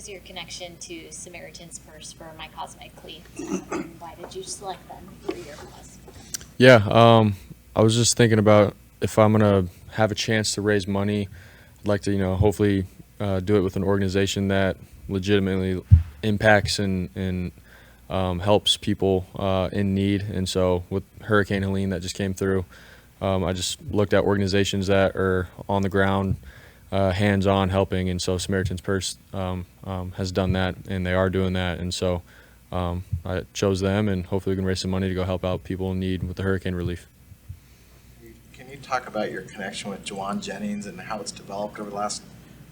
is your connection to Samaritan's Purse for My Cosmic Cleats? And why did you select them for your cause? Yeah, I was just thinking about if I'm gonna have a chance to raise money, I'd like to, hopefully do it with an organization that legitimately impacts and helps people in need. And so with Hurricane Helene that just came through, I just looked at organizations that are on the ground, hands-on helping, and so Samaritan's Purse has done that, and they are doing that. And so I chose them, and hopefully we can raise some money to go help out people in need with the hurricane relief. Can you talk about your connection with Jauan Jennings and how it's developed over the last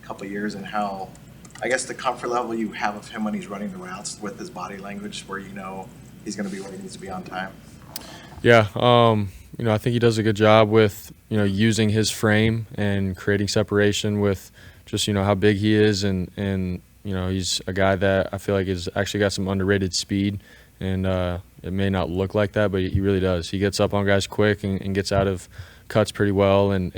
couple of years, and how, I guess, the comfort level you have of him when he's running the routes with his body language, where you know he's going to be where he needs to be on time? Yeah, I think he does a good job with, using his frame and creating separation with just, how big he is. And he's a guy that I feel like has actually got some underrated speed. And it may not look like that, but he really does. He gets up on guys quick and gets out of cuts pretty well. And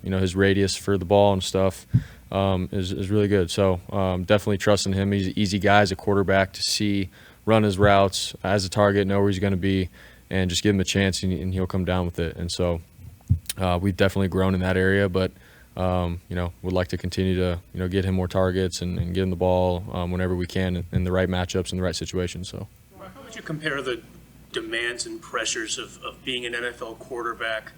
his radius for the ball and stuff is really good. So definitely trusting him. He's an easy guy as a quarterback to see, run his routes as a target, know where he's going to be, and just give him a chance, and he'll come down with it. And so we've definitely grown in that area, but would like to continue to get him more targets and get him the ball whenever we can in the right matchups and the right situations. So how would you compare the demands and pressures of being an NFL quarterback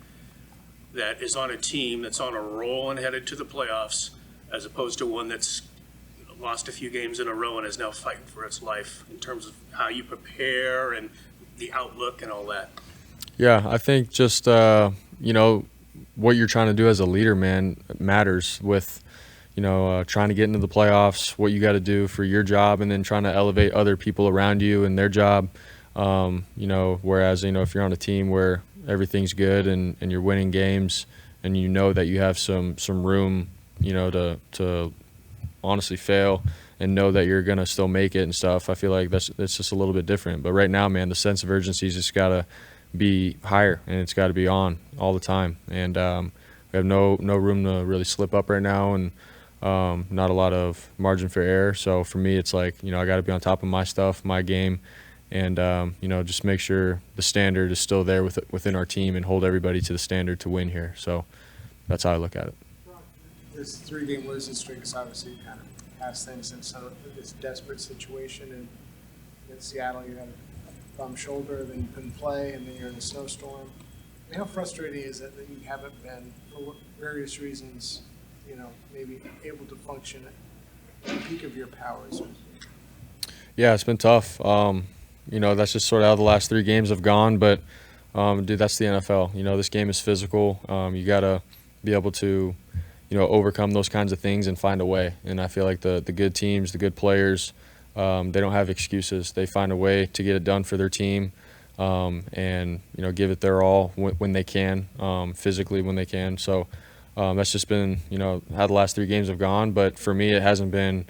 that is on a team that's on a roll and headed to the playoffs, as opposed to one that's lost a few games in a row and is now fighting for its life, in terms of how you prepare and the outlook and all that? Yeah, I think just what you're trying to do as a leader, man, matters with trying to get into the playoffs, what you got to do for your job, and then trying to elevate other people around you and their job. Whereas if you're on a team where everything's good and you're winning games, and that you have some room to honestly fail and know that you're going to still make it and stuff, I feel like that's just a little bit different. But right now, man, the sense of urgency's just got to be higher, and it's got to be on all the time. And we have no room to really slip up right now, and not a lot of margin for error. So for me, it's like, I got to be on top of my stuff, my game, and just make sure the standard is still there within our team and hold everybody to the standard to win here. So that's how I look at it. This 3-game losing streak is obviously kind of has things in this desperate situation. And in Seattle, you had a bum shoulder, then you couldn't play, and then you're in a snowstorm. I mean, how frustrating is it that you haven't been, for various reasons, maybe able to function at the peak of your powers? Yeah, it's been tough. That's just sort of how the last 3 games have gone. But, dude, that's the NFL. This game is physical. You got to be able to overcome those kinds of things and find a way. And I feel like the good teams, the good players, they don't have excuses. They find a way to get it done for their team, and give it their all when they can, physically when they can. So that's just been how the last 3 games have gone. But for me, it hasn't been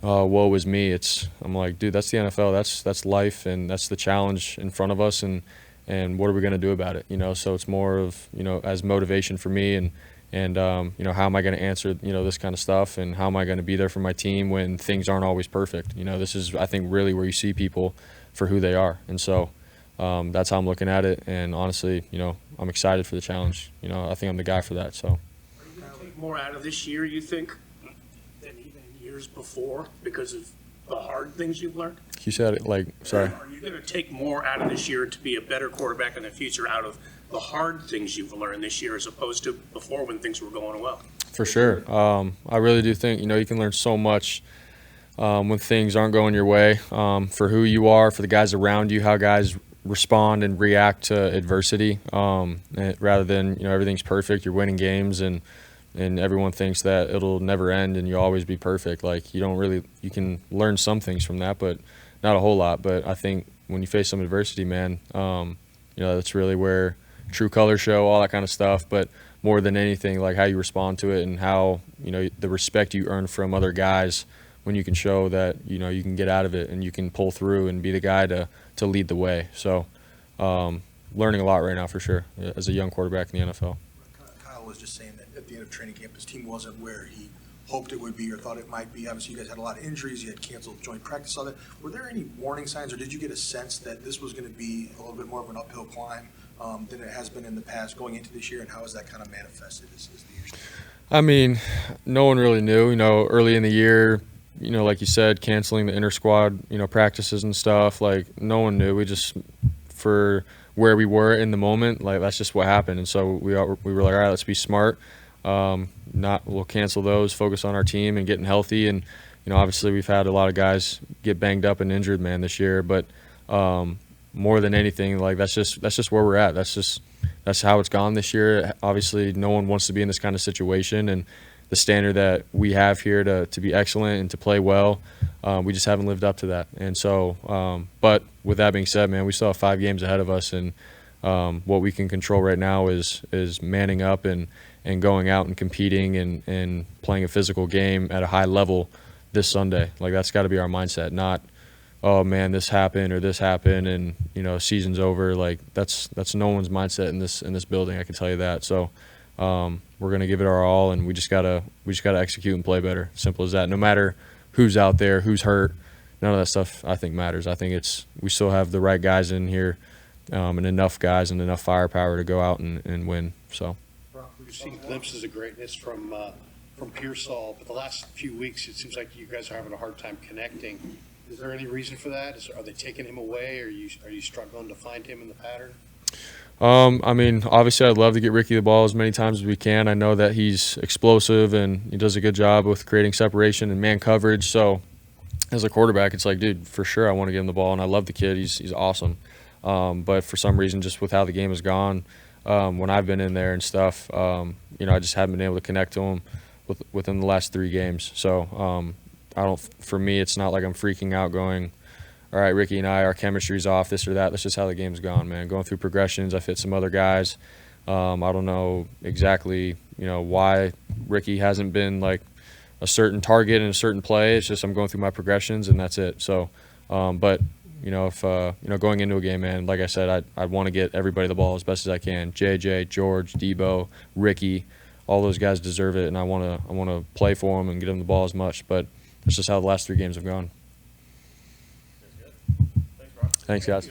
woe is me. I'm like, dude, that's the NFL. That's life, and that's the challenge in front of us. And what are we going to do about it? So it's more of as motivation for me, and how am I going to answer, this kind of stuff, and how am I going to be there for my team when things aren't always perfect? This is, I think, really where you see people for who they are. And so that's how I'm looking at it. And honestly, I'm excited for the challenge. I think I'm the guy for that. So. Are you going to take more out of this year, you think, than even years before, because of the hard things you've learned? You said it sorry. Are you going to take more out of this year to be a better quarterback in the future out of the hard things you've learned this year, as opposed to before when things were going well? For sure. I really do think, you can learn so much when things aren't going your way, for who you are, for the guys around you, how guys respond and react to adversity, rather than, everything's perfect, you're winning games, and everyone thinks that it'll never end and you'll always be perfect. Like, you can learn some things from that, but not a whole lot. But I think when you face some adversity, man, that's really where true colors show, all that kind of stuff. But more than anything, like how you respond to it, and how, the respect you earn from other guys when you can show that, you can get out of it and you can pull through and be the guy to lead the way. So learning a lot right now for sure as a young quarterback in the NFL. Kyle was just saying that at the end of training camp, his team wasn't where he hoped it would be or thought it might be? Obviously, you guys had a lot of injuries. You had canceled joint practice, all that. Were there any warning signs, or did you get a sense that this was going to be a little bit more of an uphill climb than it has been in the past going into this year, and how has that kind of manifested as the years? I mean, no one really knew. You know, early in the year, you know, like you said, canceling the inter squad, you know, practices and stuff. Like, no one knew. We just, for where we were in the moment, like that's just what happened. And so we were like, all right, let's be smart. We'll cancel those, focus on our team and getting healthy. And you know, obviously we've had a lot of guys get banged up and injured, man, this year. But more than anything, like that's just where we're at. That's how it's gone this year. Obviously, no one wants to be in this kind of situation, and the standard that we have here to be excellent and to play well, we just haven't lived up to that. And so, but with that being said, man, we still have 5 games ahead of us, and what we can control right now is manning up and going out and competing and playing a physical game at a high level this Sunday. Like, that's got to be our mindset, not, oh man, this happened and you know, season's over. Like, that's no one's mindset in this building, I can tell you that. So we're gonna give it our all, and we just gotta execute and play better. Simple as that. No matter who's out there, who's hurt, none of that stuff I think matters. I think we still have the right guys in here, and enough guys and enough firepower to go out and win. So We've seen glimpses of greatness from Pearsall, but the last few weeks it seems like you guys are having a hard time connecting. Is there any reason for that? Are they taking him away? Are you struggling to find him in the pattern? I mean, obviously I'd love to get Ricky the ball as many times as we can. I know that he's explosive and he does a good job with creating separation and man coverage. So as a quarterback, it's like, dude, for sure I want to give him the ball, and I love the kid. He's awesome. But for some reason, just with how the game has gone, when I've been in there and stuff, you know, I just haven't been able to connect to him within the last 3 games. So for me, it's not like I'm freaking out going, all right, Ricky and I, our chemistry's off, this or that. That's just how the game's gone, man. Going through progressions, I fit some other guys. I don't know exactly, you know, why Ricky hasn't been like a certain target in a certain play. It's just I'm going through my progressions, and that's it. So, but you know, if you know, going into a game, man, like I said, I'd want to get everybody the ball as best as I can. JJ, George, Debo, Ricky, all those guys deserve it, and I want to play for them and get them the ball as much. But that's just how the last 3 games have gone. Thanks, Brock. Thanks, guys.